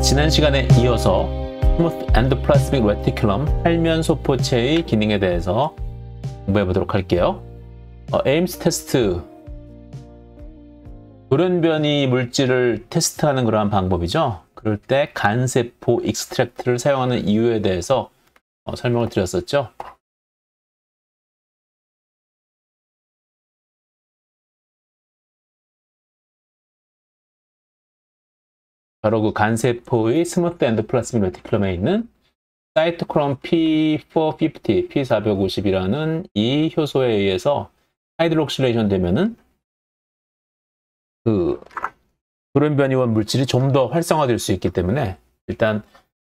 지난 시간에 이어서 스무스 엔도플라스믹 레티큘럼 활면소포체의 기능에 대해서 공부해 보도록 할게요. 에임스 테스트, 돌연변이 물질을 테스트하는 그러한 방법이죠. 그럴 때 간세포 익스트랙트를 사용하는 이유에 대해서 설명을 드렸었죠. 바로 그 간세포의 스무스 엔도플라스믹 레티큘럼에 있는 사이토크롬 P450, P450이라는 이 효소에 의해서 하이드록실레이션 되면은 그 돌연변이원 물질이 좀 더 활성화될 수 있기 때문에 일단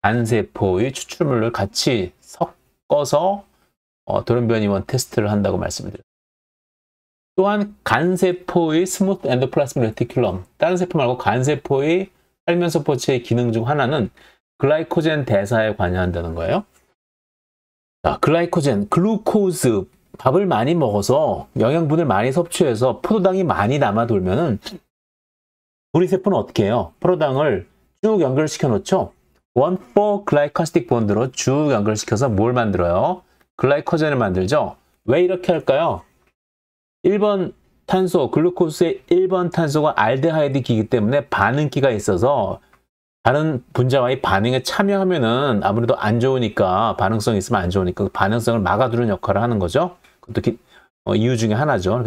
간세포의 추출물을 같이 섞어서 돌연변이원 테스트를 한다고 말씀을 드렸습니다. 또한 간세포의 스무스 엔도플라스믹 레티큘럼, 다른 세포 말고 간세포의 활면소포체의 기능 중 하나는 글라이코젠 대사에 관여한다는 거예요. 자, 글라이코젠, 글루코즈, 밥을 많이 먹어서 영양분을 많이 섭취해서 포도당이 많이 남아 돌면은 우리 세포는 어떻게 해요? 포도당을 쭉 연결시켜 놓죠. 1,4 글라이코시틱 본드로 쭉 연결시켜서 뭘 만들어요? 글라이코젠을 만들죠. 왜 이렇게 할까요? 1번 탄소, 글루코스의 1번 탄소가 알데하이드기이기 때문에 반응기가 있어서 다른 분자와의 반응에 참여하면은 아무래도 안 좋으니까, 반응성이 있으면 안 좋으니까 그 반응성을 막아두는 역할을 하는 거죠. 그것도 이유 중에 하나죠.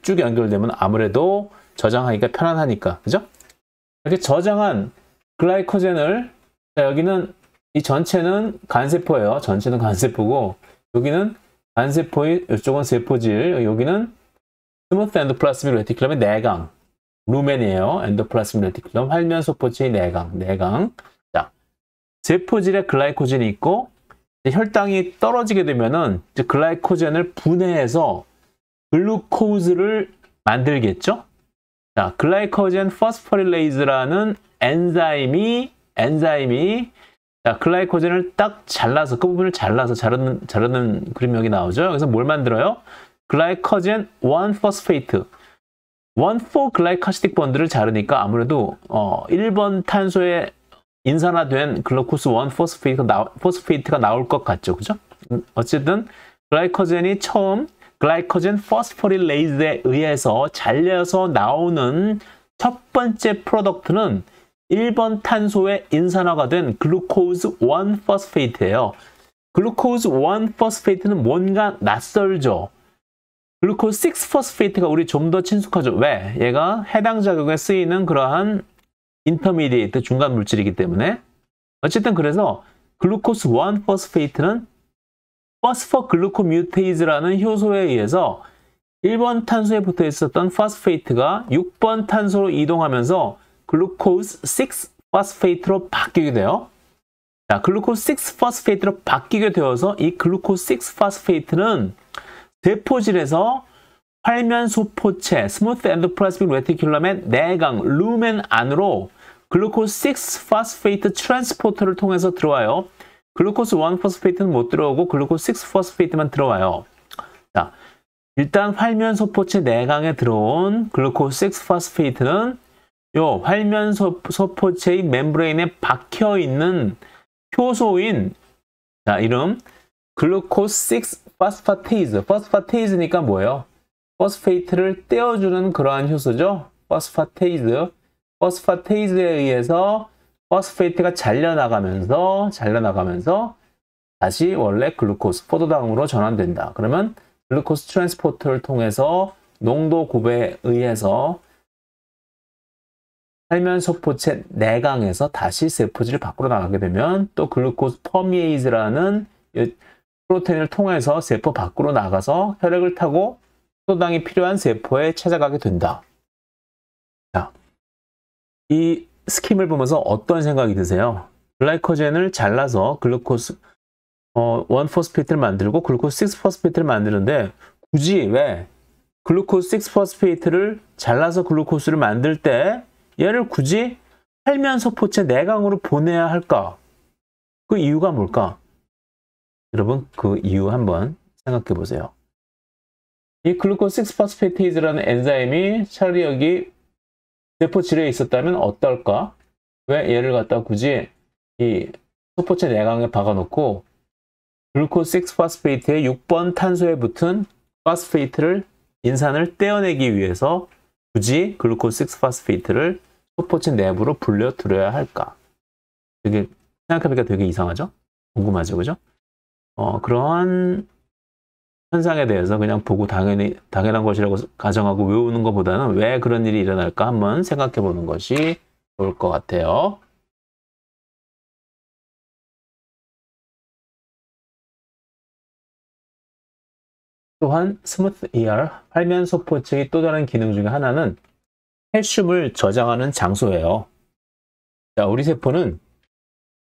쭉 연결되면 아무래도 저장하기가 편안하니까, 그죠? 이렇게 저장한 글라이코젠을, 자, 여기는 이 전체는 간세포예요. 전체는 간세포고, 여기는 간세포의, 이쪽은 세포질, 여기는 스무스 엔도플라스믹 레티큘럼의 내강, 루멘이에요. 엔도플라스믹 레티큘럼 활면소포체의 내강. 자, 세포질에 글라이코젠이 있고 혈당이 떨어지게 되면은 이제 글라이코젠을 분해해서 글루코즈를 만들겠죠. 자, 글라이코젠 포스포릴레이즈라는 엔자임이 자, 글라이코젠을 딱 잘라서, 끝부분을 잘라서 자르는 그림이 여기 나오죠. 그래서 뭘 만들어요? 글라이코젠 1포스페이트, 1,4 글라이코시틱 본드를 자르니까 아무래도 1번 탄소에 인산화된 글루코스 1포스페이트가 나올 것 같죠, 그죠? 어쨌든 글라이코젠이 처음 글라이코젠 포스포릴레이즈에 의해서 잘려서 나오는 첫 번째 프로덕트는 1번 탄소에 인산화가 된 글루코스 1포스페이트예요. 글루코스 1포스페이트는 뭔가 낯설죠. 글루코스 6포스페이트가 우리 좀 더 친숙하죠. 왜? 얘가 해당 작용에 쓰이는 그러한 인터미디에이트 중간 물질이기 때문에. 어쨌든 그래서 글루코스 1포스페이트는 포스포글루코뮤테이즈라는 효소에 의해서 1번 탄소에 붙어 있었던 포스페이트가 6번 탄소로 이동하면서 글루코스 6포스페이트로 바뀌게 돼요. 자, 글루코스 6포스페이트로 바뀌게 되어서 이 글루코스 6포스페이트는 세포질에서 활면소포체, 스무스 엔도플라스믹 레티큘럼의 내강, 루멘 안으로 글루코스 6포스페이트 트랜스포터를 통해서 들어와요. 글루코스 1포스페이트는 못 들어오고 글루코스 6포스페이트만 들어와요. 자, 일단 활면소포체 내강에 들어온 글루코스 6포스페이트는 요 활면소포체의 멤브레인에 박혀있는 효소인, 자, 이름 글루코스 6포스파테이즈. 포스파테이즈니까 뭐예요? 포스페이트를 떼어주는 그러한 효소죠. 포스파테이즈. 포스파테이즈에 의해서 포스페이트가 잘려나가면서 다시 원래 글루코스, 포도당으로 전환된다. 그러면 글루코스 트랜스포터를 통해서 농도 곱에 의해서 활면소포체 내강에서 다시 세포질을 밖으로 나가게 되면 또 글루코스 퍼미에이즈라는 프로테인을 통해서 세포 밖으로 나가서 혈액을 타고 포도당이 필요한 세포에 찾아가게 된다. 자, 이 스킴을 보면서 어떤 생각이 드세요? 글라이코젠을 잘라서 글루코스 1포스페이트를 만들고 글루코스 6포스페이트를 만드는데 굳이 왜 글루코스 6포스페이트를 잘라서 글루코스를 만들 때 얘를 굳이 활면소포체 내강으로 보내야 할까? 그 이유가 뭘까? 여러분, 그 이유 한번 생각해 보세요. 이 글루코스 6포스페이테이즈라는 엔자임이 차라리 여기 세포질에 있었다면 어떨까? 왜 얘를 갖다 굳이 이 소포체 내강에 박아놓고 글루코스 6파스페이트의 6번 탄소에 붙은 파스페이트를 인산을 떼어내기 위해서 굳이 글루코스 6파스페이트를 소포체 내부로 불려들여야 할까? 되게 생각해보니까 되게 이상하죠? 궁금하죠, 그죠? 그러한 현상에 대해서 그냥 보고 당연한 것이라고 가정하고 외우는 것보다는 왜 그런 일이 일어날까 한번 생각해보는 것이 좋을 것 같아요. 또한 스무스 ER, 활면 소포체의 또 다른 기능 중에 하나는 칼슘을 저장하는 장소예요. 자, 우리 세포는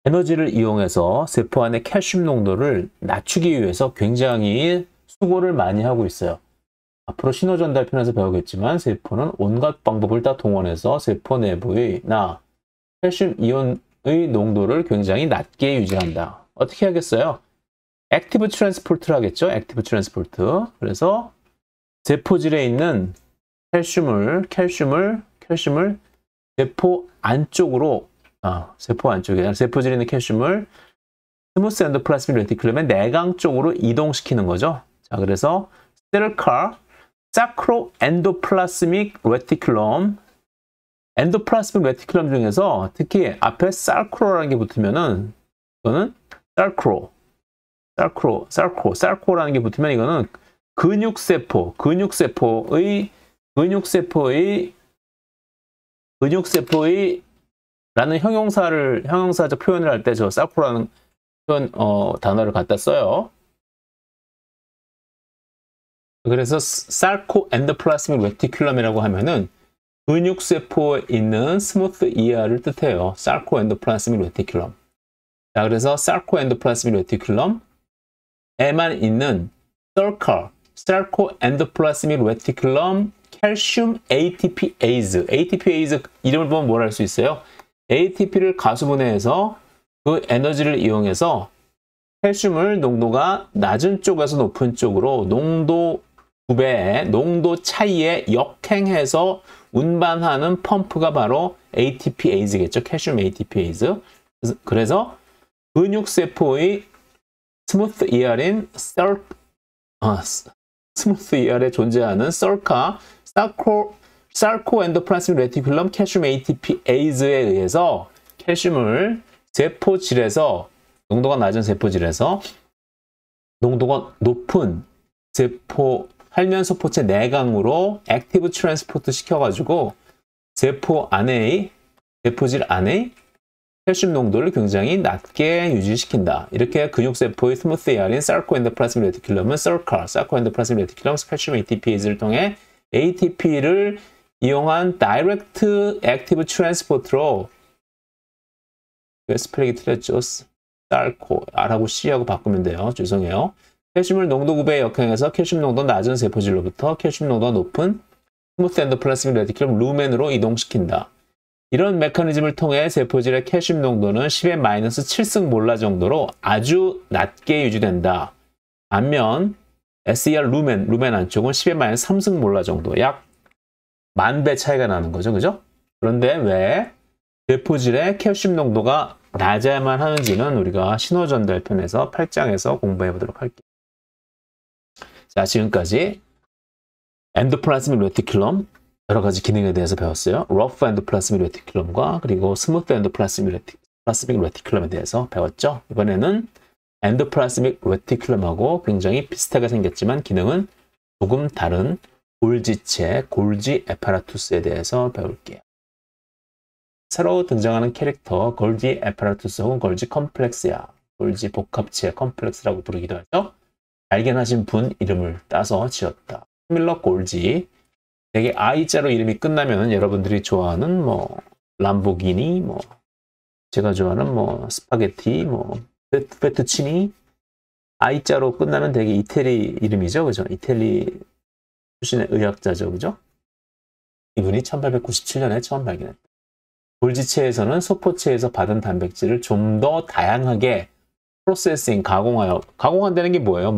에너지를 이용해서 세포 안의 칼슘 농도를 낮추기 위해서 굉장히 수고를 많이 하고 있어요. 앞으로 신호전달편에서 배우겠지만 세포는 온갖 방법을 다 동원해서 세포 내부의 칼슘 이온의 농도를 굉장히 낮게 유지한다. 어떻게 하겠어요? 액티브 트랜스포트를 하겠죠. 액티브 트랜스포트. 그래서 세포질에 있는 칼슘을 세포 안쪽으로 세포 안쪽에 세포질에 있는 칼슘을 스무스 엔도플라스믹 레티큘럼의 내강 쪽으로 이동시키는 거죠. 자, 그래서 사크로 엔도플라스믹 레티큘럼, 엔도플라스믹 레티큘럼 중에서 특히 앞에 사크로라는 게 붙으면은 이거는 사크로라는 게 붙으면 이거는 근육세포의 라는 형용사적 표현을 할 때 저 사크로라는 단어를 갖다 써요. 그래서 사르코 엔도플라스믹 레티큘럼이라고 하면은 근육세포에 있는 스무스 ER을 뜻해요. 사르코 엔도플라스믹 레티큘럼. 자, 그래서 사르코 엔도플라스믹 레티큘럼에만 있는 사르코 엔도플라스믹 레티큘럼 칼슘 ATPase. ATPase 이름을 보면 뭘 할 수 있어요? ATP를 가수분해해서 그 에너지를 이용해서 칼슘을 농도가 낮은 쪽에서 높은 쪽으로 농도 2배의 농도 차이에 역행해서 운반하는 펌프가 바로 ATPase겠죠. 칼슘 ATPase. 그래서 근육세포의 스무스 ER인 스무스 ER에 존재하는 사르코 엔도플라스믹 레티큘럼 칼슘 ATPase에 의해서 칼슘을 세포질에서 농도가 낮은 세포질에서 농도가 높은 활면 소포체 내강으로 액티브 트랜스포트 시켜가지고 세포질 안에 칼슘 농도를 굉장히 낮게 유지시킨다. 이렇게 근육세포의 스무스 ER인 사르코 엔도플라스믹 레티큘럼은 사르코 엔도플라스믹 레티큘럼 칼슘 ATPase를 통해 ATP를 이용한 다이렉트 액티브 트랜스포트로 스펠링이 틀렸죠. 사르코 R하고 C하고 바꾸면 돼요. 죄송해요. 칼슘을 농도 9배에 역행해서 칼슘 농도 낮은 세포질로부터 칼슘 농도가 높은 스무스 엔도플라스믹 레티큘럼 루멘으로 이동시킨다. 이런 메커니즘을 통해 세포질의 칼슘 농도는 10의 마이너스 7승 몰라 정도로 아주 낮게 유지된다. 반면 SER 루멘 안쪽은 10의 마이너스 3승 몰라 정도, 약 10,000배 차이가 나는 거죠. 그죠? 그런데 왜 세포질의 칼슘 농도가 낮아야만 하는지는 우리가 신호전달편에서 8장에서 공부해 보도록 할게요. 자, 지금까지 엔도플라스믹 레티큘럼 여러 가지 기능에 대해서 배웠어요. 러프 엔도플라스믹 레티큘럼과 그리고 스무스 엔도플라스믹 레티큘럼에 대해서 배웠죠. 이번에는 엔도플라스믹 레티큘럼하고 굉장히 비슷하게 생겼지만 기능은 조금 다른 골지체, 골지 애파라투스에 대해서 배울게요. 새로 등장하는 캐릭터 골지 애파라투스 혹은 골지 컴플렉스야. 골지 복합체 컴플렉스라고 부르기도 하죠. 발견하신 분 이름을 따서 지었다. 스밀러 골지. 되게 I자로 이름이 끝나면 여러분들이 좋아하는 뭐 람보기니, 제가 좋아하는 스파게티, 페투치니, I자로 끝나면 되게 이태리 이름이죠, 그죠? 이태리 출신의 의학자죠, 그죠? 이분이 1897년에 처음 발견했다. 골지체에서는 소포체에서 받은 단백질을 좀 더 다양하게 프로세싱, 가공한다는 게 뭐예요?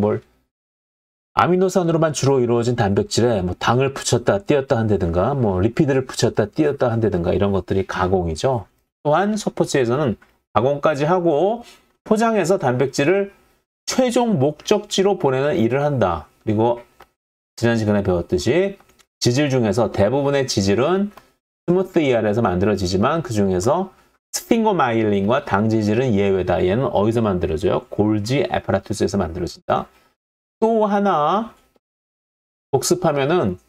아미노산으로만 주로 이루어진 단백질에 당을 붙였다 띄었다 한다든가 리피드를 붙였다 띄었다 한다든가 이런 것들이 가공이죠. 또한 소포체에서는 가공까지 하고 포장해서 단백질을 최종 목적지로 보내는 일을 한다. 그리고 지난 시간에 배웠듯이 지질 중에서 대부분의 지질은 스무스 ER에서 만들어지지만 그 중에서 스핑고마일린과 당지질은 예외다. 얘는 어디서 만들어져요? 골지 애파라투스에서 만들어진다. 또 하나 복습하면은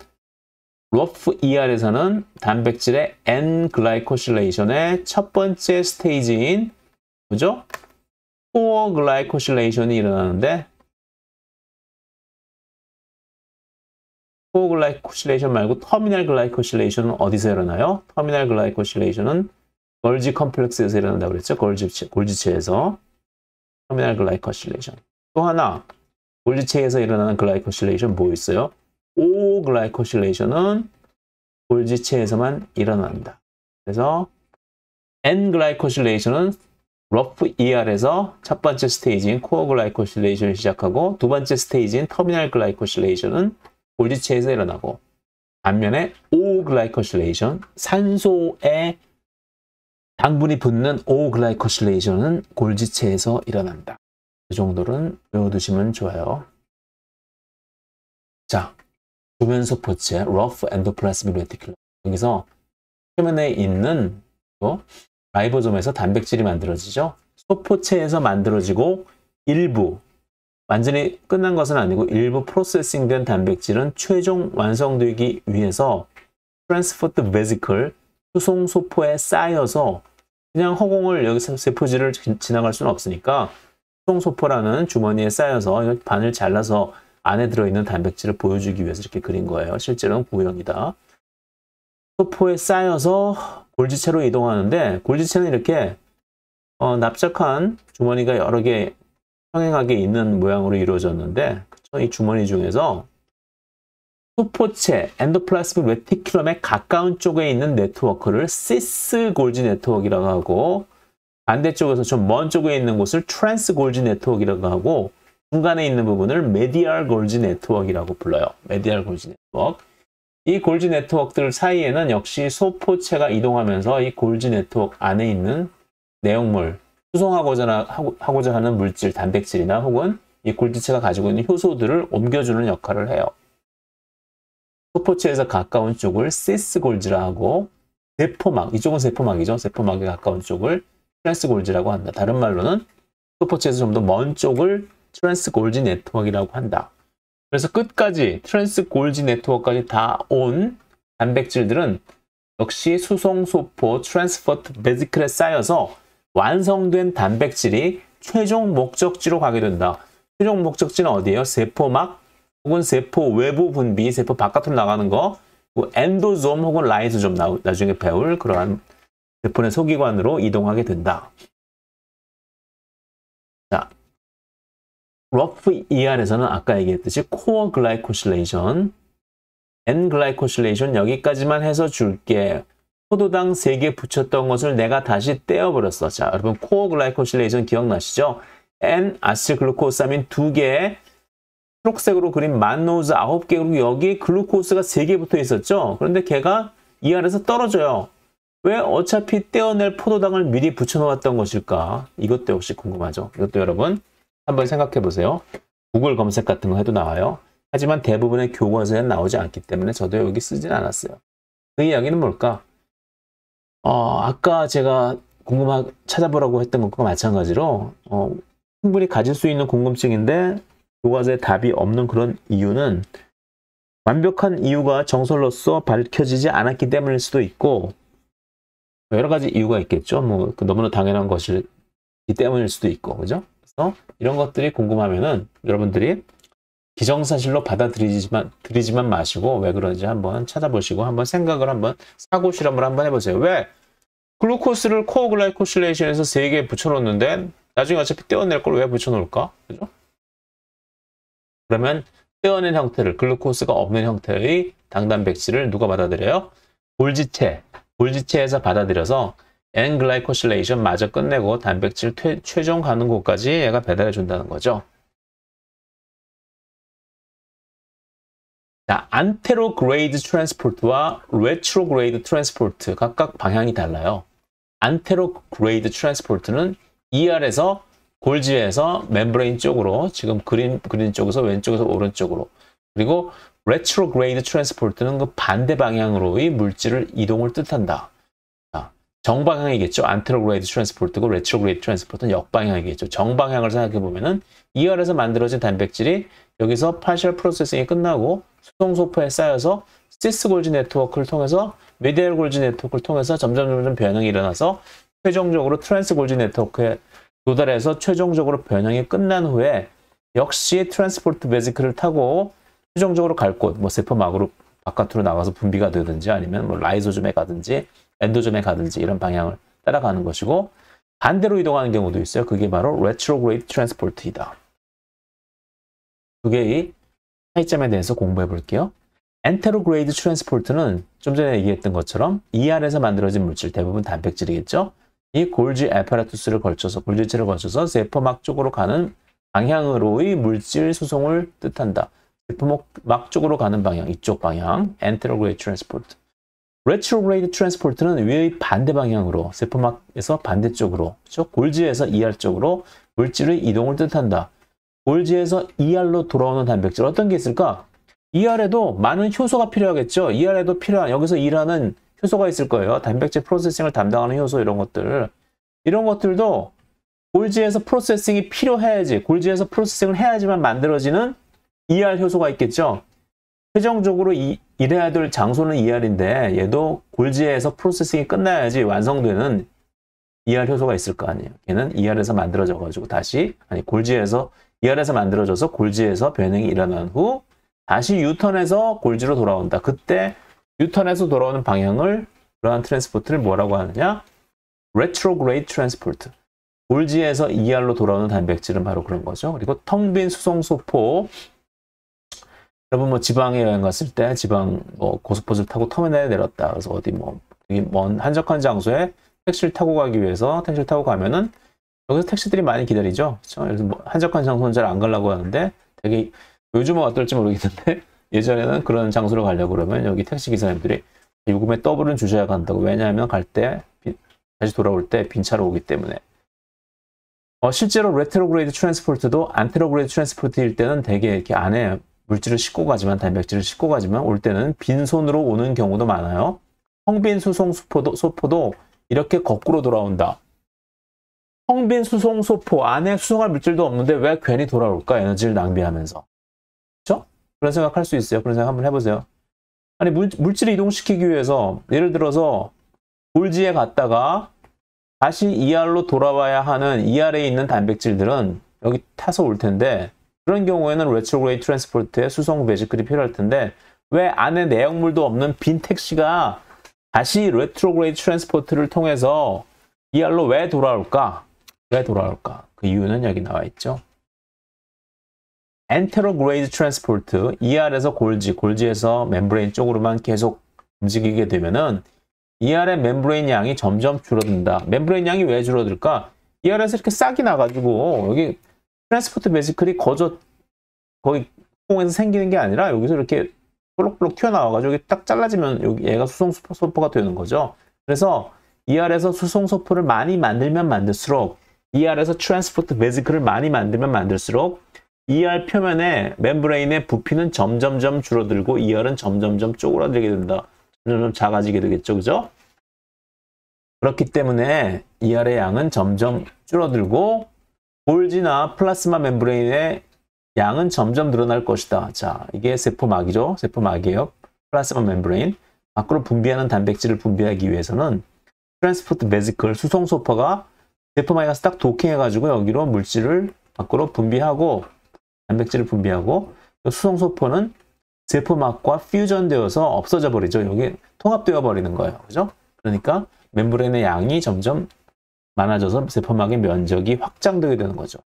러프 ER에서는 단백질의 N-글라이코실레이션의 첫 번째 스테이지인 뭐죠? 코어 글라이코실레이션이 일어나는데 코어 글라이코실레이션 말고 터미널 글라이코실레이션은 어디서 일어나요? 터미널 글라이코실레이션은 골지 컴플렉스에서 일어난다고 그랬죠? 골지체에서 터미널 글라이코실레이션. 또 하나 골지체에서 일어나는 글라이코실레이션 뭐 있어요? O 글라이코실레이션은 골지체에서만 일어난다. 그래서 N 글라이코실레이션은 러프 ER에서 첫 번째 스테이지인 코어 글라이코실레이션을 시작하고 두 번째 스테이지인 터미널 글라이코실레이션은 골지체에서 일어나고 반면에 O 글라이코실레이션, 산소에 당분이 붙는 O 글라이코실레이션은 골지체에서 일어난다. 이 정도는 외워두시면 좋아요. 자, 주변소포체, 러프 엔도플라스믹 레티큘럼. 여기서 표면에 있는 라이보솜에서 단백질이 만들어지죠. 소포체에서 만들어지고 일부, 완전히 끝난 것은 아니고 일부 프로세싱된 단백질은 최종 완성되기 위해서 트랜스포트 베지클, 수송소포에 쌓여서 그냥 허공을 여기서 세포질을 지나갈 수는 없으니까 수송소포라는 주머니에 쌓여서 반을 잘라서 안에 들어있는 단백질을 보여주기 위해서 이렇게 그린 거예요. 실제로는 구형이다. 소포에 쌓여서 골지체로 이동하는데 골지체는 이렇게 납작한 주머니가 여러 개 평행하게 있는 모양으로 이루어졌는데 이 주머니 중에서 소포체, 엔도플라스믹 레티큘럼에 가까운 쪽에 있는 네트워크를 시스 골지 네트워크라고 하고 반대쪽에서 좀 먼 쪽에 있는 곳을 트랜스 골지 네트워크라고 하고 중간에 있는 부분을 메디알 골지 네트워크라고 불러요. 메디알 골지 네트워크. 이 골지 네트워크들 사이에는 역시 소포체가 이동하면서 이 골지 네트워크 안에 있는 내용물, 수송하고자 하는 물질, 단백질이나 혹은 이 골지체가 가지고 있는 효소들을 옮겨주는 역할을 해요. 소포체에서 가까운 쪽을 시스 골지라 하고 세포막, 이쪽은 세포막이죠. 세포막에 가까운 쪽을 트랜스 골지라고 한다. 다른 말로는 소포체에서 좀 더 먼 쪽을 트랜스 골지 네트워크라고 한다. 그래서 끝까지 트랜스 골지 네트워크까지 다 온 단백질들은 역시 수송소포 트랜스포트 베지클에 쌓여서 완성된 단백질이 최종 목적지로 가게 된다. 최종 목적지는 어디예요? 세포막 혹은 세포 외부 분비, 세포 바깥으로 나가는 거, 엔도솜 혹은 라이소솜 나중에 배울 그러한 세포 내 소기관으로 이동하게 된다. 자, 러프 ER에서는 아까 얘기했듯이 코어 글라이코실레이션, N 글라이코실레이션 여기까지만 해서 줄게. 포도당 3개 붙였던 것을 내가 다시 떼어버렸어. 자, 여러분 코어 글라이코실레이션 기억나시죠? N 아세틸글루코사민 2개, 초록색으로 그린 만노즈 9개, 그리고 여기에 글루코스가 3개 붙어 있었죠? 그런데 걔가 ER에서 떨어져요. 왜 어차피 떼어낼 포도당을 미리 붙여놓았던 것일까? 이것도 역시 궁금하죠? 이것도 여러분 한번 생각해 보세요. 구글 검색 같은 거 해도 나와요. 하지만 대부분의 교과서에는 나오지 않기 때문에 저도 여기 쓰진 않았어요. 그 이야기는 뭘까? 아까 제가 찾아보라고 했던 것과 마찬가지로 충분히 가질 수 있는 궁금증인데 교과서에 답이 없는 그런 이유는 완벽한 이유가 정설로서 밝혀지지 않았기 때문일 수도 있고 여러 가지 이유가 있겠죠. 뭐 너무나 당연한 것이기 때문일 수도 있고, 그죠? 그래서 이런 것들이 궁금하면은 여러분들이 기정사실로 받아들이지만 마시고 왜 그런지 한번 찾아보시고 한번 생각을 한번 사고 실험을 한번 해보세요. 왜 글루코스를 코어 글라이코실레이션에서 3개 붙여놓는데 나중에 어차피 떼어낼 걸 왜 붙여놓을까? 그죠? 그러면 떼어낸 형태를 글루코스가 없는 형태의 당단백질을 누가 받아들여요? 골지체에서 받아들여서 N-글라이코실레이션 마저 끝내고 단백질 최종 가는 곳까지 얘가 배달해 준다는 거죠. 자, 안테로그레이드 트랜스포트와 레트로그레이드 트랜스포트 각각 방향이 달라요. 안테로그레이드 트랜스포르트는 ER에서 골지에서 멤브레인 쪽으로, 지금 그린 쪽에서 왼쪽에서 오른쪽으로, 그리고 레트로그레이드 트랜스포르트는 그 반대 방향으로의 물질을 이동을 뜻한다. 자, 정방향이겠죠. 안테로그레이드 트랜스포르트고 레트로그레이드 트랜스포르트는 역방향이겠죠. 정방향을 생각해 보면은 ER에서 만들어진 단백질이 여기서 파셜 프로세싱이 끝나고 수송소포에 쌓여서 시스 골지 네트워크를 통해서 미디얼 골지 네트워크를 통해서 점점 변형이 일어나서 최종적으로 트랜스 골지 네트워크에 도달해서 최종적으로 변형이 끝난 후에 역시 트랜스포르트 베지클을 타고 최종적으로 갈 곳, 뭐 세포막으로 바깥으로 나가서 분비가 되든지 아니면 뭐 라이소즘에 가든지 엔도즘에 가든지 이런 방향을 따라가는 것이고, 반대로 이동하는 경우도 있어요. 그게 바로 레트로그레이드 트랜스포르트이다. 두 개의 차이점에 대해서 공부해 볼게요. 엔테로그레이드 트랜스포르트는 좀 전에 얘기했던 것처럼 ER에서 만들어진 물질, 대부분 단백질이겠죠. 이 골지 애파라투스를 걸쳐서, 골지체를 거쳐서 세포막 쪽으로 가는 방향으로의 물질 수송을 뜻한다. 세포막 쪽으로 가는 방향, 이쪽 방향, 엔테로그레이드 트랜스포르트. 레트로그레이드 트랜스포르트는 위의 반대 방향으로, 세포막에서 반대쪽으로, 그렇죠? 골지에서 ER 쪽으로 물질의 이동을 뜻한다. 골지에서 ER로 돌아오는 단백질, 어떤 게 있을까? ER에도 많은 효소가 필요하겠죠. ER에도 필요한, 여기서 일하는 효소가 있을 거예요. 단백질 프로세싱을 담당하는 효소, 이런 것들. 이런 것들도 골지에서 프로세싱이 필요해야지, 골지에서 프로세싱을 해야지만 만들어지는 ER 효소가 있겠죠. 최종적으로 일해야 될 장소는 ER인데 얘도 골지에서 프로세싱이 끝나야지 완성되는 ER 효소가 있을 거 아니에요. 걔는 ER에서 만들어져 가지고 다시, 아니 골지에서, ER에서 만들어져서 골지에서 변형이 일어난 후 다시 유턴해서 골지로 돌아온다. 그때 유턴해서 돌아오는 방향을, 그러한 트랜스포트를 뭐라고 하느냐? 레트로그레이드 트랜스포트. 골지에서 ER로 돌아오는 단백질은 바로 그런 거죠. 그리고 텅 빈 수송소포. 여러분 뭐 지방에 여행 갔을 때 지방 뭐 고속버스를 타고 터미널에 내렸다. 그래서 어디 뭐 되게 먼 한적한 장소에 택시를 타고 가기 위해서 택시를 타고 가면은 여기서 택시들이 많이 기다리죠. 그렇죠? 그래서 뭐 한적한 장소는 잘 안 가려고 하는데, 되게 요즘은 어떨지 모르겠는데 예전에는 그런 장소로 가려고 그러면 여기 택시 기사님들이 요금에 더블은 주셔야 간다고. 왜냐하면 갈 때 다시 돌아올 때 빈 차로 오기 때문에. 실제로 레트로그레이드 트랜스포르트도 안테로그레이드 트랜스포르트일 때는 되게 이렇게 안에 물질을 싣고 가지만, 단백질을 싣고 가지만 올 때는 빈손으로 오는 경우도 많아요. 텅빈 수송 소포도 이렇게 거꾸로 돌아온다. 텅빈 수송 소포, 안에 수송할 물질도 없는데 왜 괜히 돌아올까? 에너지를 낭비하면서. 그렇죠? 그런 생각할 수 있어요. 그런 생각 한번 해보세요. 아니 물질을 이동시키기 위해서 예를 들어서 골지에 갔다가 다시 ER로 돌아와야 하는 ER에 있는 단백질들은 여기 타서 올 텐데, 그런 경우에는 레트로그레이드 트랜스포르트의 수송 베지클이 필요할 텐데 왜 안에 내용물도 없는 빈 택시가 다시 레트로그레이드 트랜스포르트를 통해서 ER로 왜 돌아올까? 왜 돌아올까? 그 이유는 여기 나와 있죠. 엔테로그레이드 트랜스포르트, ER에서 골지에서 멤브레인 쪽으로만 계속 움직이게 되면은 ER의 멤브레인 양이 점점 줄어든다. 멤브레인 양이 왜 줄어들까? ER에서 이렇게 싹이 나가지고 여기 트랜스포르트 베지클이 거의 콩에서 생기는 게 아니라 여기서 이렇게 볼록볼록 튀어나와가지고 여기 딱 잘라지면 여기 얘가 수송소포가 되는 거죠. 그래서 ER에서 수송소포를 많이 만들면 만들수록, ER에서 트랜스포르트 베지클을 많이 만들면 만들수록 ER 표면에 멤브레인의 부피는 점점점 줄어들고 ER은 점점점 쪼그라들게 된다. 점점점 작아지게 되겠죠. 그죠? 그렇기 때문에 ER의 양은 점점 줄어들고 골지나 플라스마 멤브레인의 양은 점점 늘어날 것이다. 자, 이게 세포막이죠. 세포막이에요. 플라스마 멤브레인. 밖으로 분비하는 단백질을 분비하기 위해서는 트랜스포르트 베지클, 수송소포가 세포막에 가서 딱 도킹해가지고 여기로 물질을 밖으로 분비하고, 단백질을 분비하고, 수송소포는 세포막과 퓨전되어서 없어져 버리죠. 여기 통합되어 버리는 거예요. 그죠? 그러니까 멤브레인의 양이 점점 많아져서 세포막의 면적이 확장되게 되는 거죠.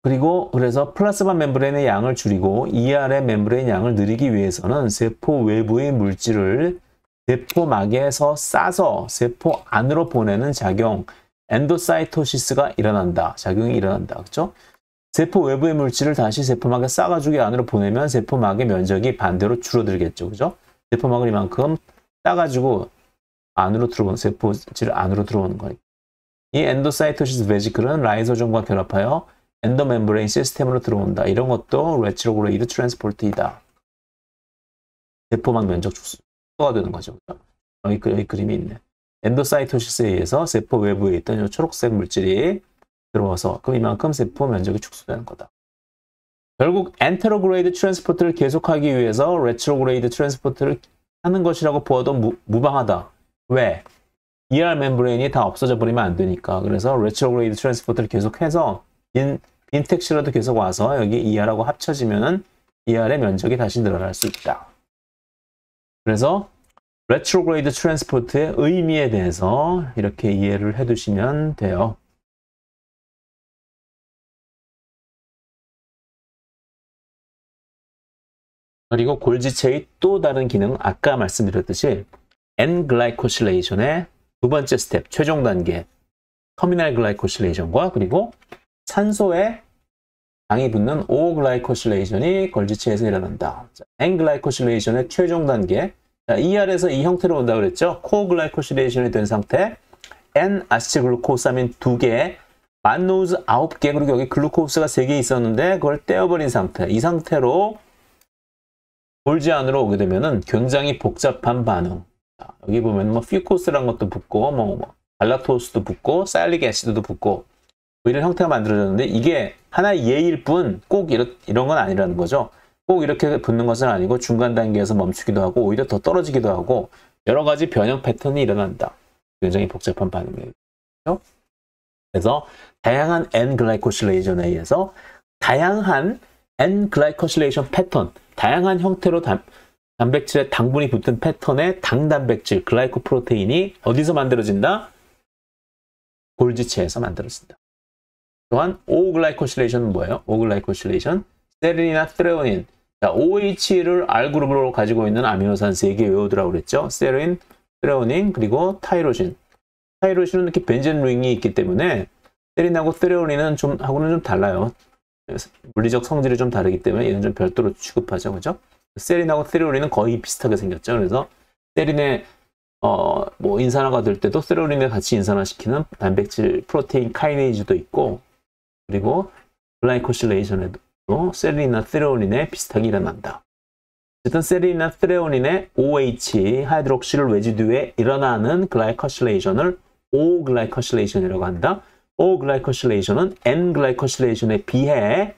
그리고 그래서 플라스마 멤브레인의 양을 줄이고 ER의 멤브레인 양을 늘리기 위해서는 세포 외부의 물질을 세포막에서 싸서 세포 안으로 보내는 작용, 엔도사이토시스가 일어난다. 작용이 일어난다. 그렇죠? 세포 외부의 물질을 다시 세포막에 싸가지고 안으로 보내면 세포막의 면적이 반대로 줄어들겠죠. 그죠? 세포막을 이만큼 싸가지고 안으로 들어오는 세포질 안으로 들어오는 거니까. 이 엔도사이토시스 베지클은 라이소좀과 결합하여 엔도멤브레인 시스템으로 들어온다. 이런 것도 레트로그레이드 트랜스포트이다. 세포막 면적 축소가 되는 거죠. 여기 그림이 있네. 엔도사이토시스에 의해서 세포 외부에 있던 이 초록색 물질이 들어와서 그럼 이만큼 세포 면적이 축소되는 거다. 결국 엔테로그레이드 트랜스포트를 계속하기 위해서 레트로그레이드 트랜스포트를 하는 것이라고 보아도 무방하다. 왜? ER 멤브레인이 다 없어져 버리면 안 되니까. 그래서 레트로그레이드 트랜스포트를 계속해서 빈 택시라도 계속 와서 여기 ER하고 합쳐지면은 ER의 면적이 다시 늘어날 수 있다. 그래서 레트로그레이드 트랜스포트의 의미에 대해서 이렇게 이해를 해두시면 돼요. 그리고 골지체의 또 다른 기능, 아까 말씀드렸듯이 N-글라이코실레이션의 두 번째 스텝, 최종 단계 터미널 글라이코실레이션과 그리고 산소에 당이 붙는 O-글라이코실레이션이 골지체에서 일어난다. N-글라이코실레이션의 최종 단계, ER에서 이 형태로 온다고 그랬죠. 코글라이코실레이션이 된 상태, N-아세틸글루코사민 2개, 만노즈 9개, 그리고 여기 글루코스가 3개 있었는데 그걸 떼어버린 상태. 이 상태로 골지 안으로 오게 되면은 굉장히 복잡한 반응. 여기 보면 뭐 퓨코스라는 것도 붙고 갈락토스도 붙고 사일릭 애시드도 붙고 이런 형태가 만들어졌는데 이게 하나의 예일 뿐 꼭 이런 건 아니라는 거죠. 꼭 이렇게 붙는 것은 아니고 중간 단계에서 멈추기도 하고 오히려 더 떨어지기도 하고 여러 가지 변형 패턴이 일어난다. 굉장히 복잡한 반응이에요. 그래서 다양한 N-글라이코실레이션에 의해서 다양한 N-글라이코실레이션 패턴, 다양한 형태로 단백질에 당분이 붙은 패턴의 당단백질, 글라이코프로테인이 어디서 만들어진다? 골지체에서 만들어진다. 또한 O-글라이코실레이션은 뭐예요? O-글라이코실레이션, 세린이나 트레오닌. 자, OH를 R그룹으로 가지고 있는 아미노산 3개 외우더라고 그랬죠? 세린, 트레오닌, 그리고 타이로신. 타이로신은 이렇게 벤젠 링이 있기 때문에 세린하고 트레오닌은 하고는 좀 달라요. 물리적 성질이 좀 다르기 때문에 얘는 좀 별도로 취급하죠. 그죠? 세린하고 트레오닌은 거의 비슷하게 생겼죠. 그래서 세린의 인산화가 될 때도 트레오닌에 같이 인산화시키는 단백질 프로테인 카이네이즈도 있고 그리고 글라이코실레이션에도 세린이나 트레오닌에 비슷하게 일어난다. 어쨌든 세린이나 트레오닌의 OH 하이드록실 레지듀에 일어나는 글라이코실레이션을 O-글라이코실레이션이라고 한다. O-글라이코실레이션은 N-글라이코실레이션에 비해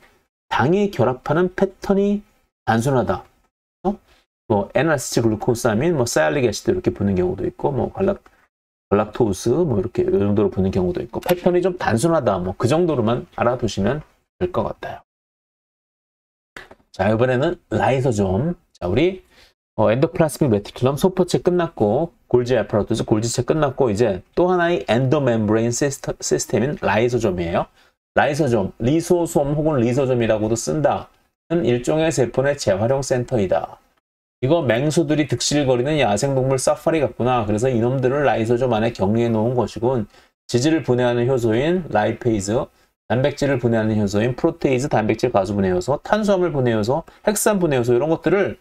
당이 결합하는 패턴이 단순하다. N-아세틸글루코사민, 사일릭 애시드 이렇게 붙는 경우도 있고, 갈락토스 이렇게 이 정도로 붙는 경우도 있고, 패턴이 좀 단순하다. 그 정도로만 알아두시면 될 것 같아요. 자, 이번에는 라이소좀. 자, 우리 엔도플라스믹 레티큘럼 소포체 끝났고, 골지 애퍼러투스 골지체 끝났고, 이제 또 하나의 엔도멤브레인 시스템인 라이소좀이에요. 라이소좀, 리소솜 혹은 리소좀이라고도 쓴다. 는 일종의 세포의 재활용 센터이다. 이거 맹수들이 득실거리는 야생동물 사파리 같구나. 그래서 이놈들을 라이소좀 안에 격리해 놓은 것이군. 지질을 분해하는 효소인 라이페이즈, 단백질을 분해하는 효소인 프로테이즈, 단백질 가수 분해 효소, 탄수화물 분해 효소, 핵산 분해 효소 이런 것들을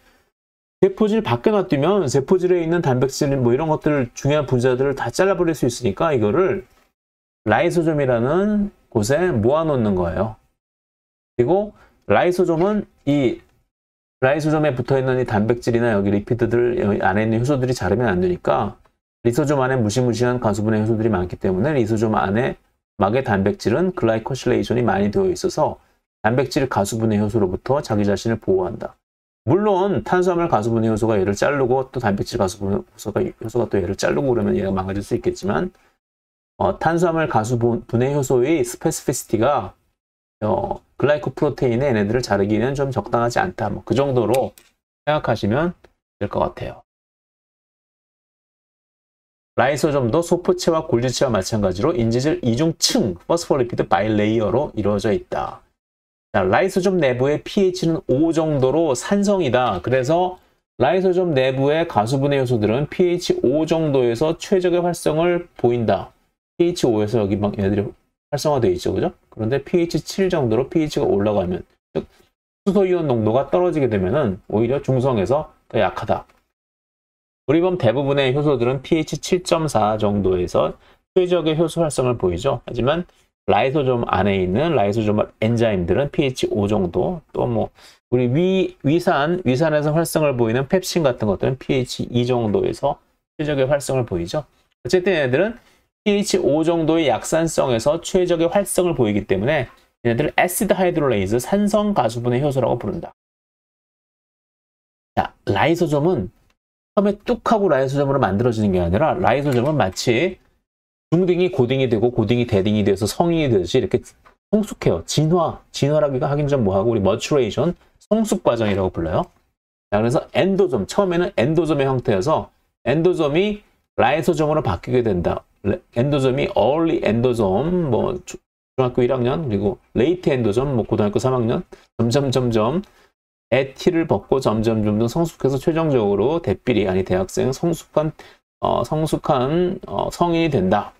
세포질 밖에 놔두면 세포질에 있는 단백질 이런 것들 중요한 분자들을 다 잘라버릴 수 있으니까 이거를 라이소좀이라는 곳에 모아놓는 거예요. 그리고 라이소좀은 이 라이소좀에 붙어있는 이 단백질이나 여기 리피드들 여기 안에 있는 효소들이 자르면 안 되니까 리소좀 안에 무시무시한 가수분해 효소들이 많기 때문에 리소좀 안에 막의 단백질은 글라이코실레이션이 많이 되어 있어서 단백질 가수분해 효소로부터 자기 자신을 보호한다. 물론 탄수화물 가수분해 효소가 얘를 자르고 또 단백질 가수분해 효소가 또 얘를 자르고 그러면 얘가 망가질 수 있겠지만 탄수화물 가수분해 효소의 스페시피시티가 글라이코프로테인의 얘네들을 자르기는 좀 적당하지 않다. 그 정도로 생각하시면 될 것 같아요. 라이소좀도 소포체와 골지체와 마찬가지로 인지질 이중층 포스포리피드 바이레이어로 이루어져 있다. 자, 라이소좀 내부의 pH는 5 정도로 산성이다. 그래서 라이소좀 내부의 가수분해 요소들은 pH 5 정도에서 최적의 활성을 보인다. pH 5에서 여기 막 얘네들이 활성화되어 있죠. 그죠? 그런데 pH 7 정도로 pH가 올라가면, 즉 수소이온 농도가 떨어지게 되면은 오히려 중성에서 더 약하다. 우리 몸 대부분의 효소들은 pH 7.4 정도에서 최적의 효소 활성을 보이죠. 하지만 라이소좀 안에 있는 라이소조멀 엔자임들은 pH 5 정도, 또 뭐 우리 위산에서 활성을 보이는 펩신 같은 것들은 pH 2 정도에서 최적의 활성을 보이죠. 어쨌든 얘네들은 pH 5 정도의 약산성에서 최적의 활성을 보이기 때문에 얘네들을 애시드 하이드롤레이즈 산성 가수분해 효소라고 부른다. 자, 라이소좀은 처음에 뚝 하고 라이소좀으로 만들어지는 게 아니라 라이소좀은 마치 중딩이 고딩이 되고 고딩이 대딩이 돼서 성인이 되듯이 이렇게 성숙해요. 진화라고 하긴 좀 뭐하고 우리 머추레이션, 성숙 과정이라고 불러요. 자, 그래서 엔도좀, 처음에는 엔도좀의 형태여서 엔도좀이 라이소좀으로 바뀌게 된다. 엔도좀이 early 엔도좀, 뭐 중학교 1학년, 그리고 late 엔도좀, 뭐 고등학교 3학년, 점점 에티를 벗고 점점 더 성숙해서 최종적으로 대필이 아니 대학생 성숙한 성인이 된다.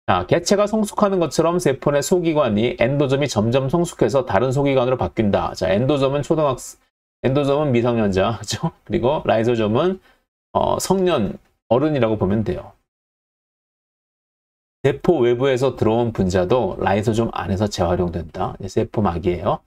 자, 개체가 성숙하는 것처럼 세포 내 소기관이 엔도점이 점점 성숙해서 다른 소기관으로 바뀐다. 자, 엔도점은 미성년자, 그렇죠? 그리고 라이소점은 성년, 어른이라고 보면 돼요. 세포 외부에서 들어온 분자도 라이소좀 안에서 재활용된다. 세포막이에요.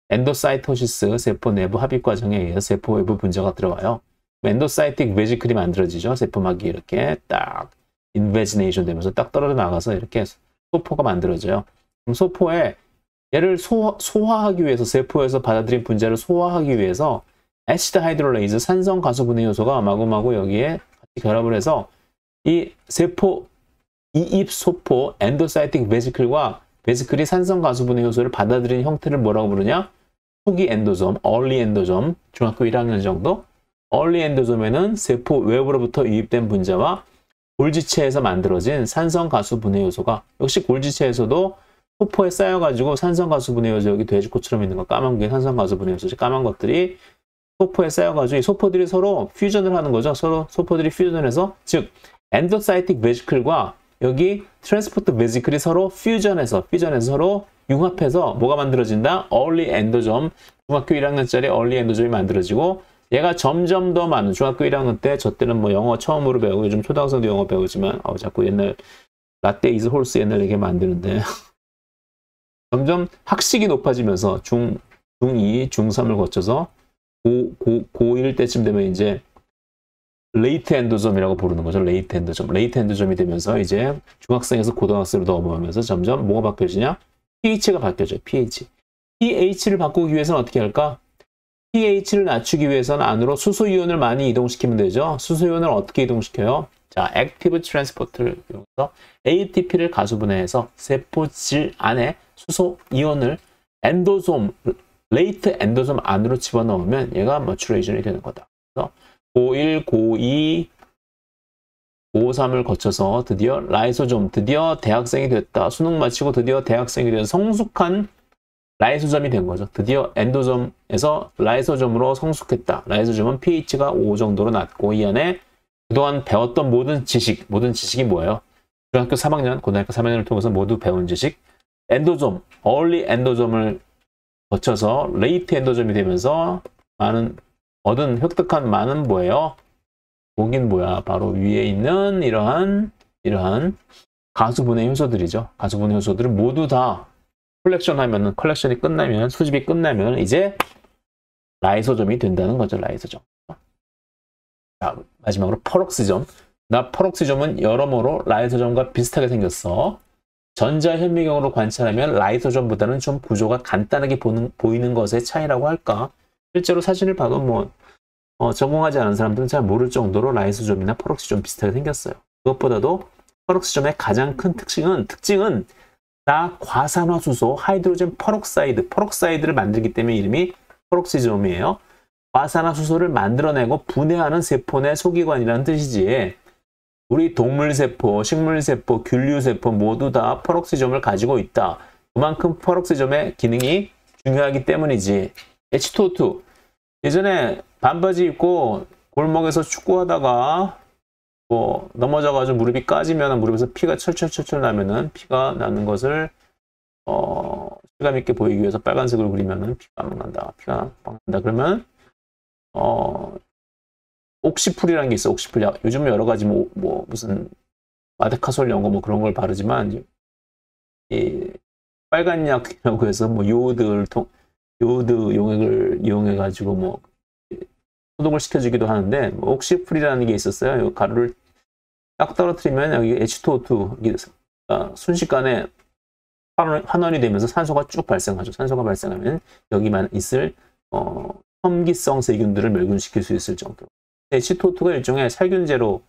엔도사이토시스, 세포 내부 합입 과정에 의해서 세포 외부 분자가 들어와요. 엔도사이틱 베지클이 만들어지죠. 세포막이 이렇게 딱 인베지네이션 되면서 딱 떨어져 나가서 이렇게 소포가 만들어져요. 그럼 소포에 얘를 소화하기 위해서, 세포에서 받아들인 분자를 소화하기 위해서 애시드 하이드롤레이즈 산성 가수분해 효소가 마구마구 여기에 같이 결합을 해서 이 세포 이입 소포 엔도사이틱 베지클과 베지클이 산성 가수분해 효소를 받아들이는 형태를 뭐라고 부르냐? 초기 엔도점, early 엔도점, 중학교 1학년 정도. early 엔도점에는 세포 외부로부터 유입된 분자와 골지체에서 만들어진 산성 가수분해 효소가, 역시 골지체에서도 소포에 쌓여가지고 산성 가수분해 효소, 여기 돼지코처럼 있는 거 까만 게 산성 가수분해 효소지, 까만 것들이 소포에 쌓여가지고 이 소포들이 서로 퓨전을 하는 거죠. 서로 소포들이 퓨전을 해서, 즉 엔도사이틱 베지클과 여기 트랜스포트 베지클이 서로 퓨전해서 서로 융합해서 뭐가 만들어진다? early 엔도점, 중학교 1학년짜리 early 엔도점이 만들어지고, 얘가 점점 더 많은, 중학교 1학년 때, 저 때는 뭐 영어 처음으로 배우고, 요즘 초등학생도 영어 배우지만, 자꾸 옛날, 라떼 이즈 홀스 옛날 얘기 만드는데, 점점 학식이 높아지면서 중2, 중3을 거쳐서 고1 때쯤 되면 이제, 레이트 엔도점이라고 부르는 거죠. 레이트 엔도점이 되면서 이제 중학생에서 고등학생으로 넘어가면서 점점 뭐가 바뀌어지냐? pH가 바뀌어져요. pH를 바꾸기 위해서는 어떻게 할까? pH를 낮추기 위해서는 안으로 수소이온을 많이 이동시키면 되죠. 수소이온을 어떻게 이동시켜요? 자, 액티브 트랜스포트를 이용해서 ATP를 가수분해해서 세포질 안에 수소이온을 엔도솜, 레이트 엔도솜 안으로 집어넣으면 얘가 머추레이션이 되는 거다. 그래서 고1, 고2, 고3을 거쳐서 드디어 라이소좀, 드디어 대학생이 됐다. 수능 마치고 드디어 대학생이 된 성숙한 라이소점이 된 거죠. 드디어 엔도점에서 라이소점으로 성숙했다. 라이소점은 pH가 5 정도로 낮고 이 안에 그동안 배웠던 모든 지식이 뭐예요? 중학교 3학년, 고등학교 3학년을 통해서 모두 배운 지식, 엔도점, early 엔도점을 거쳐서 레이트 엔도점이 되면서 획득한 많은 뭐예요? 거긴 뭐야? 바로 위에 있는 이러한 가수분해 효소들이죠. 가수분해 효소들을 모두 다 컬렉션이 끝나면, 수집이 끝나면 이제 라이소점이 된다는 거죠. 라이소점. 자, 마지막으로 퍼록시점. 퍼록시점은 여러모로 라이소점과 비슷하게 생겼어. 전자현미경으로 관찰하면 라이소점보다는 좀 구조가 간단하게 보이는 것의 차이라고 할까? 실제로 사진을 봐도 뭐 전공하지 않은 사람들은 잘 모를 정도로 라이소점이나 퍼록시점 비슷하게 생겼어요. 그것보다도 퍼록시점의 가장 큰 특징은 과산화수소 하이드로젠 퍼록사이드를 만들기 때문에 이름이 퍼록시점이에요. 과산화수소를 만들어내고 분해하는 세포 내 소기관이라는 뜻이지, 우리 동물세포, 식물세포, 균류세포 모두 다 퍼록시점을 가지고 있다. 그만큼 퍼록시점의 기능이 중요하기 때문이지. H2O2. 예전에 반바지 입고 골목에서 축구하다가 뭐 넘어져가지고 무릎이 까지면 무릎에서 피가 철철 나면은, 피가 나는 것을 실감 있게 보이기 위해서 빨간색으로 그리면은 피가 막 난다. 그러면 옥시풀이라는 게 있어. 옥시풀. 요즘 여러 가지 무슨 마데카솔 연고 뭐 그런 걸 바르지만 이 빨간 약이라고 해서 뭐 요오드 용액을 이용해 가지고 뭐 소독을 시켜주기도 하는데 뭐 옥시풀이라는 게 있었어요. 이 가루를 딱 떨어뜨리면 여기 H2O2 순식간에 환원이 되면서 산소가 쭉 발생하죠. 산소가 발생하면 여기만 있을 험기성 세균들을 멸균시킬 수 있을 정도로. H2O2가 일종의 살균제로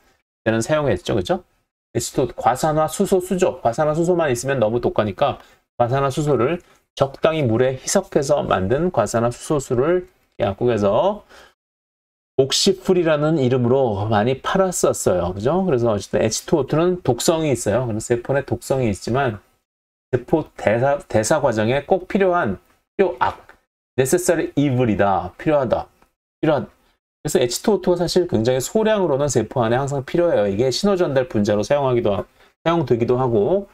사용했죠, 그렇죠? H2O2 과산화수소수죠. 과산화수소만 있으면 너무 독하니까 과산화수소를 적당히 물에 희석해서 만든 과산화수소수를 약국에서 옥시풀이라는 이름으로 많이 팔았었어요. 그죠? 그래서 어쨌든 H2O2는 독성이 있어요. 그래서 세포 내 독성이 있지만 세포 대사 과정에 꼭 필요한 necessary evil이다. 필요하다. 그래서 H2O2가 사실 굉장히 소량으로는 세포 안에 항상 필요해요. 이게 신호전달 분자로 사용되기도 하고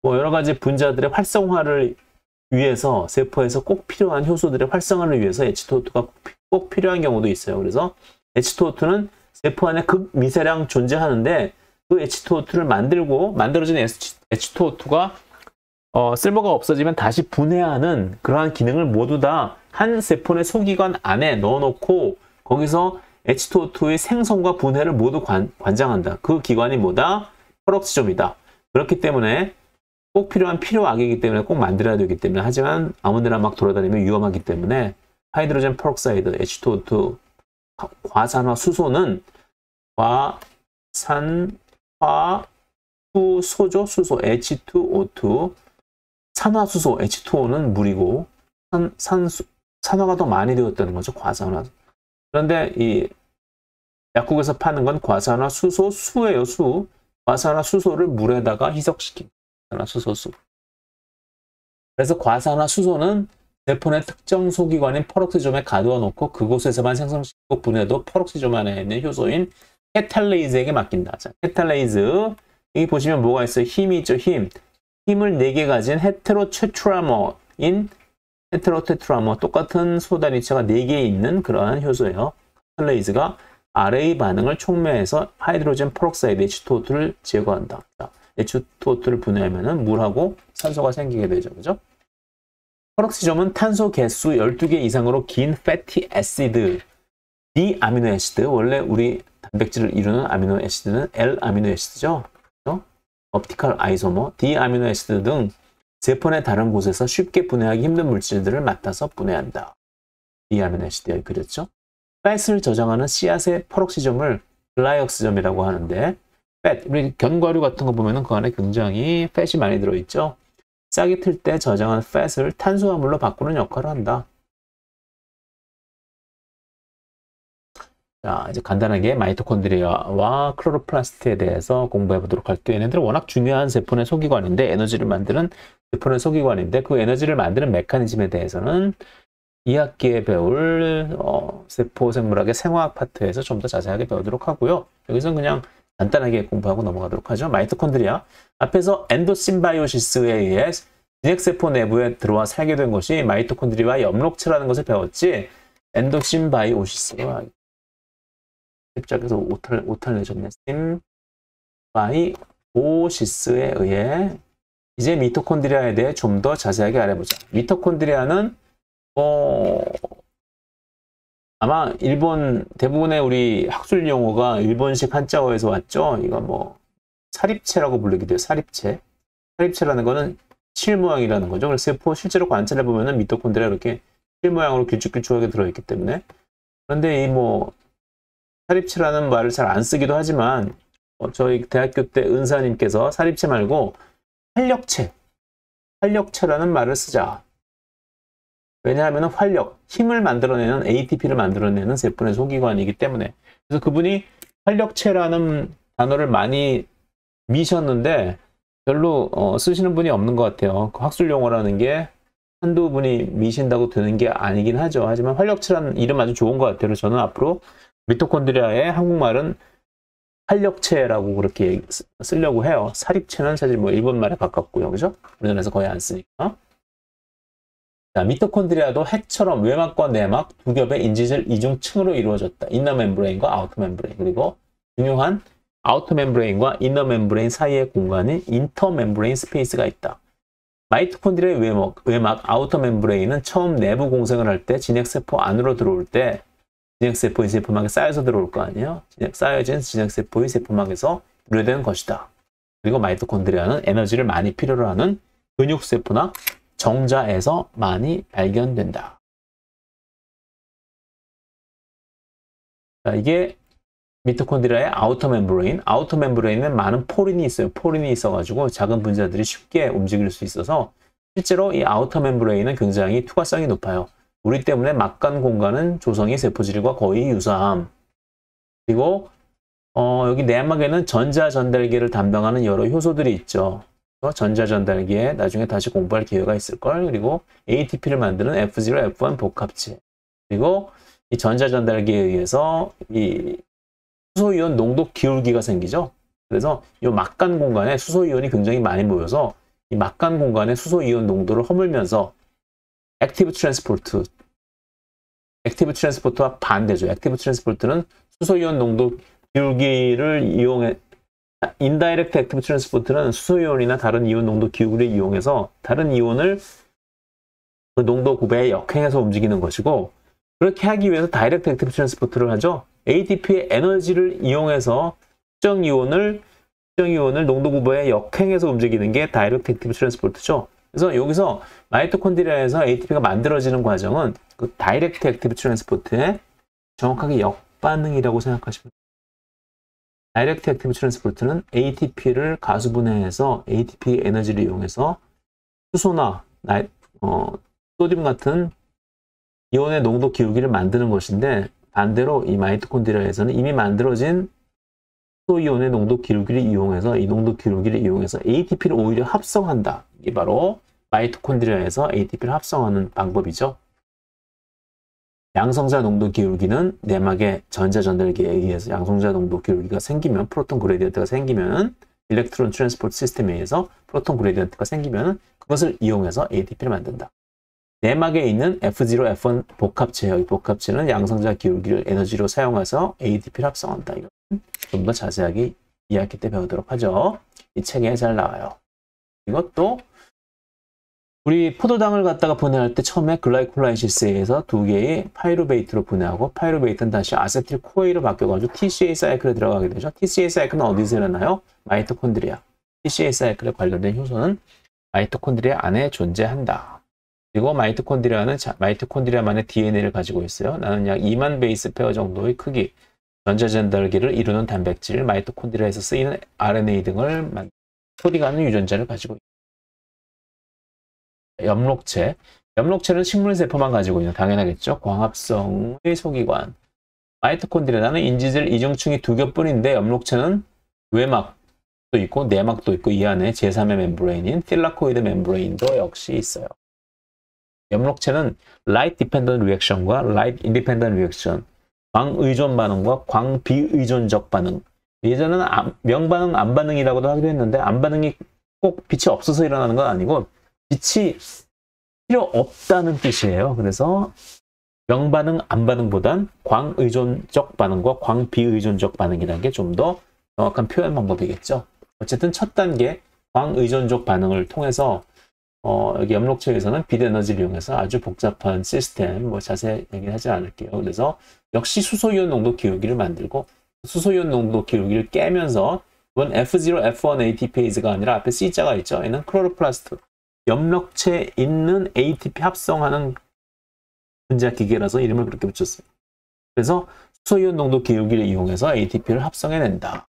뭐 여러 가지 분자들의 활성화를 위해서 세포에서 꼭 필요한 효소들의 활성화를 위해서 H2O2가 꼭 필요한 경우도 있어요. 그래서 H2O2는 세포 안에 극미세량 존재하는데 그 H2O2를 만들어진 H2O2가 쓸모가 없어지면 다시 분해하는 그러한 기능을 모두 다 한 세포 내 소기관 안에 넣어놓고 거기서 H2O2의 생성과 분해를 모두 관장한다. 그 기관이 뭐다? 페록시좀이다. 그렇기 때문에 꼭 필요한 필요악이기 때문에 꼭 만들어야 되기 때문에 하지만 아무데나 막 돌아다니면 위험하기 때문에 하이드로젠 페록사이드 H2O2 과산화수소는 과산화수소죠. 수소 H2O2 산화수소 H2O는 물이고 산화가 더 많이 되었다는 거죠. 과산화. 그런데 이 약국에서 파는 건 과산화수소수예요. 과산화수소를 물에다가 희석시킨 과산화수소수. 그래서 과산화수소는 세포 내 특정 소기관인 페록시좀에 가두어 놓고 그곳에서만 생성시키고 분해도 페록시좀 안에 있는 효소인 케탈레이즈에게 맡긴다. 자, 케탈레이즈. 여기 보시면 뭐가 있어요? 힘이 있죠. 힘을 4개 가진 헤테로테트라머 똑같은 소단위체가 4개 있는 그러한 효소예요. 케탈레이즈가 RA 반응을 촉매해서 하이드로젠 페록사이드 H2O2를 제거한다. 자, H2O2를 분해하면 물하고 산소가 생기게 되죠. 그죠? 페록시좀은 탄소 개수 12개 이상으로 긴 패티 애시드, 디아미노애시드, 원래 우리 단백질을 이루는 아미노애시드는 L아미노애시드죠. 옵티컬 아이소머, 디아미노애시드 등 세포 내 다른 곳에서 쉽게 분해하기 힘든 물질들을 맡아서 분해한다. 디아미노애시드 여기 그렸죠? 팻을 저장하는 씨앗의 페록시좀을 글라이옥스점이라고 하는데 우리 견과류 같은 거 보면은 그 안에 굉장히 팻이 많이 들어있죠? 싹이 틀 때 저장한 팻을 탄수화물로 바꾸는 역할을 한다. 자, 이제 간단하게 마이토콘드리아와 클로로플라스트에 대해서 공부해 보도록 할게요. 얘네들은 워낙 중요한 세포 내 소기관인데 에너지를 만드는 세포 내 소기관인데 그 에너지를 만드는 메커니즘에 대해서는 2학기에 배울 세포 생물학의 생화학 파트에서 좀 더 자세하게 배우도록 하고요. 여기서는 그냥 간단하게 공부하고 넘어가도록 하죠. 마이토콘드리아. 앞에서 엔도심바이오시스에 의해 진핵세포 내부에 들어와 살게 된 것이 마이토콘드리아와 엽록체라는 것을 배웠지. 엔도심바이오시스가 입장에서 오탈 내줬네. 심바이오시스에 의해 이제 미토콘드리아에 대해 좀 더 자세하게 알아보자. 미토콘드리아는 아마 일본 대부분의 우리 학술 용어가 일본식 한자어에서 왔죠. 이거 뭐 사립체라고 부르기도 해요. 사립체라는 거는 실 모양이라는 거죠. 그래서 세포 실제로 관찰해 보면은 미토콘드리아 이렇게 실 모양으로 길쭉길쭉하게 들어있기 때문에. 그런데 이 뭐 사립체라는 말을 잘 안 쓰기도 하지만 저희 대학교 때 은사님께서 사립체 말고 활력체라는 말을 쓰자. 왜냐하면 활력, 힘을 만들어내는 ATP를 만들어내는 세포 내 소기관이기 때문에. 그래서 그분이 활력체라는 단어를 많이 미셨는데 별로 쓰시는 분이 없는 것 같아요. 그 학술 용어라는 게 한두 분이 미신다고 되는 게 아니긴 하죠. 하지만 활력체라는 이름 아주 좋은 것 같아요. 저는 앞으로 미토콘드리아의 한국말은 활력체라고 그렇게 쓰려고 해요. 사립체는 사실 뭐 일본말에 가깝고요. 그죠? 우리나라에서 거의 안 쓰니까. 자, 미토콘드리아도 핵처럼 외막과 내막 두 겹의 인지질 이중층으로 이루어졌다. 이너 멤브레인과 아우터 멤브레인. 그리고 중요한 아우터 멤브레인과 이너 멤브레인 사이의 공간인 인터 멤브레인 스페이스가 있다. 마이토콘드리아의 외막 아우터 멤브레인은 처음 내부 공생을 할 때 진핵세포 안으로 들어올 때 진핵세포의 세포막에 쌓여서 들어올 거 아니에요? 쌓여진 진핵세포의 세포막에서 분해되는 것이다. 그리고 마이토콘드리아는 에너지를 많이 필요로 하는 근육세포나 정자에서 많이 발견된다. 자, 이게 미토콘드리아의 아우터 멤브레인. 아우터 멤브레인은 많은 포린이 있어요. 포린이 있어가지고 작은 분자들이 쉽게 움직일 수 있어서 실제로 이 아우터 멤브레인은 굉장히 투과성이 높아요. 우리 때문에 막간 공간은 조성이 세포질과 거의 유사함. 그리고 여기 내막에는 전자전달계를 담당하는 여러 효소들이 있죠. 전자전달계에 나중에 다시 공부할 기회가 있을걸. 그리고 ATP를 만드는 F0, F1 복합체. 그리고 이 전자전달계에 의해서 이 수소이온 농도 기울기가 생기죠. 그래서 이 막간 공간에 수소이온이 굉장히 많이 모여서 이 막간 공간에 수소이온 농도를 허물면서 액티브 트랜스포트와 반대죠. 액티브 트랜스포트는 수소이온 농도 기울기를 이용해 인다이렉트 액티브 트랜스포트는 수소이온이나 다른 이온 농도 기울기를 이용해서 다른 이온을 그 농도 구배에 역행해서 움직이는 것이고, 그렇게 하기 위해서 다이렉트 액티브 트랜스포트를 하죠. ATP의 에너지를 이용해서 특정 이온을 농도 구배에 역행해서 움직이는 게 다이렉트 액티브 트랜스포트죠. 그래서 여기서 마이토콘드리아에서 ATP가 만들어지는 과정은 그 다이렉트 액티브 트랜스포트의 정확하게 역반응이라고 생각하시면 됩니다. 다이렉트 액티브 트랜스포트는 ATP를 가수분해해서 ATP 에너지를 이용해서 수소나 소듐 같은 이온의 농도 기울기를 만드는 것인데, 반대로 이 마이토콘드리아에서는 이미 만들어진 수소이온의 농도 기울기를 이용해서 ATP를 오히려 합성한다. 이게 바로 마이토콘드리아에서 ATP를 합성하는 방법이죠. 양성자 농도 기울기는 내막의 전자전달계에 의해서 양성자 농도 기울기가 생기면, 프로톤 그레디언트가 생기면, 일렉트론 트랜스포트 시스템에 의해서 프로톤 그레디언트가 생기면 그것을 이용해서 ATP를 만든다. 내막에 있는 F0, F1 복합체예요. 이 복합체는 양성자 기울기를 에너지로 사용해서 ATP를 합성한다. 이건 좀 더 자세하게 2학기 때 배우도록 하죠. 이 책에 잘 나와요. 이것도 우리 포도당을 갖다가 분해할 때 처음에 글라이콜라이시스에서 두 개의 파이루베이트로 분해하고, 파이루베이트는 다시 아세틸 코에이로 바뀌어가지고 TCA 사이클에 들어가게 되죠. TCA 사이클은 어디서 일어나요? 마이토콘드리아. TCA 사이클에 관련된 효소는 마이토콘드리아 안에 존재한다. 그리고 마이토콘드리아만의 DNA를 가지고 있어요. 나는 약 2만 베이스 페어 정도의 크기, 전자전달계를 이루는 단백질, 마이토콘드리아에서 쓰이는 RNA 등을 코딩하는 유전자를 가지고 있습니다. 엽록체. 엽록체는 식물세포만 가지고 있는, 당연하겠죠. 광합성의 소기관. 마이토콘드리아는 인지질 이중층이 두 겹뿐인데, 엽록체는 외막도 있고 내막도 있고, 이 안에 제3의 멤브레인인 틸라코이드 멤브레인도 역시 있어요. 엽록체는 라이트 디펜던트 리액션과 라이트 인디펜던트 리액션, 광의존 반응과 광비의존적 반응. 예전에는 명반응, 안반응이라고도 하기도 했는데, 안반응이 꼭 빛이 없어서 일어나는 건 아니고 빛이 필요 없다는 뜻이에요. 그래서 명반응, 안반응보단 광의존적 반응과 광비의존적 반응이라는 게 좀 더 정확한 표현 방법이겠죠. 어쨌든 첫 단계 광의존적 반응을 통해서 여기 엽록체에서는 빛 에너지를 이용해서 아주 복잡한 시스템, 자세히 얘기하지 않을게요. 그래서 역시 수소이온 농도 기울기를 만들고, 수소이온 농도 기울기를 깨면서, 이건 F0, F1 ATPase가 아니라 앞에 C자가 있죠. 얘는 클로로플라스트. 엽록체에 있는 ATP 합성하는 분자 기계라서 이름을 그렇게 붙였어요. 그래서 수소이온 농도 기울기를 이용해서 ATP를 합성해낸다.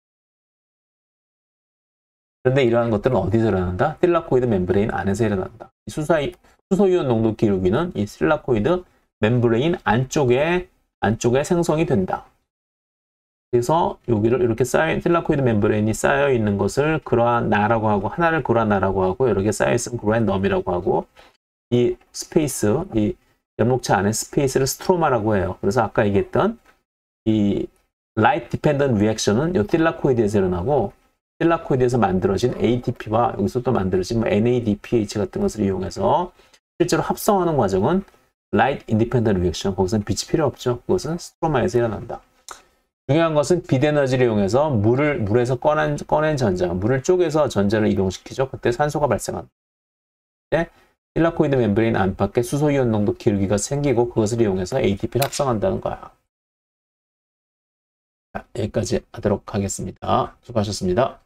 그런데 이러한 것들은 어디서 일어난다? 틸라코이드 멤브레인 안에서 일어난다. 수소이온 농도 기울기는 이 틸라코이드 멤브레인 안쪽에 생성이 된다. 그래서 여기를 이렇게 틸라코이드 멤브레인이 쌓여 있는 것을 그라나라고 하고, 하나를 그라나라고 하고, 여러 개 쌓여 있으면 그라넘이라고 하고, 이 스페이스, 이 엽록체 안에 스페이스를 스트로마라고 해요. 그래서 아까 얘기했던 이 라이트 디펜던트 리액션은 이 틸라코이드에서 일어나고, 틸라코이드에서 만들어진 ATP와 여기서 또 만들어진 NADPH 같은 것을 이용해서 실제로 합성하는 과정은 Light Independent Reaction, 거기서는 빛이 필요 없죠. 그것은 스트로마에서 일어난다. 중요한 것은 빛에너지를 이용해서 물에서 꺼낸 전자, 물을 쪼개서 전자를 이동시키죠. 그때 산소가 발생한다. 실라코이드 멤브레인 안팎에 수소이온 농도 기울기가 생기고 그것을 이용해서 ATP를 합성한다는 거야. 자, 여기까지 하도록 하겠습니다. 수고하셨습니다.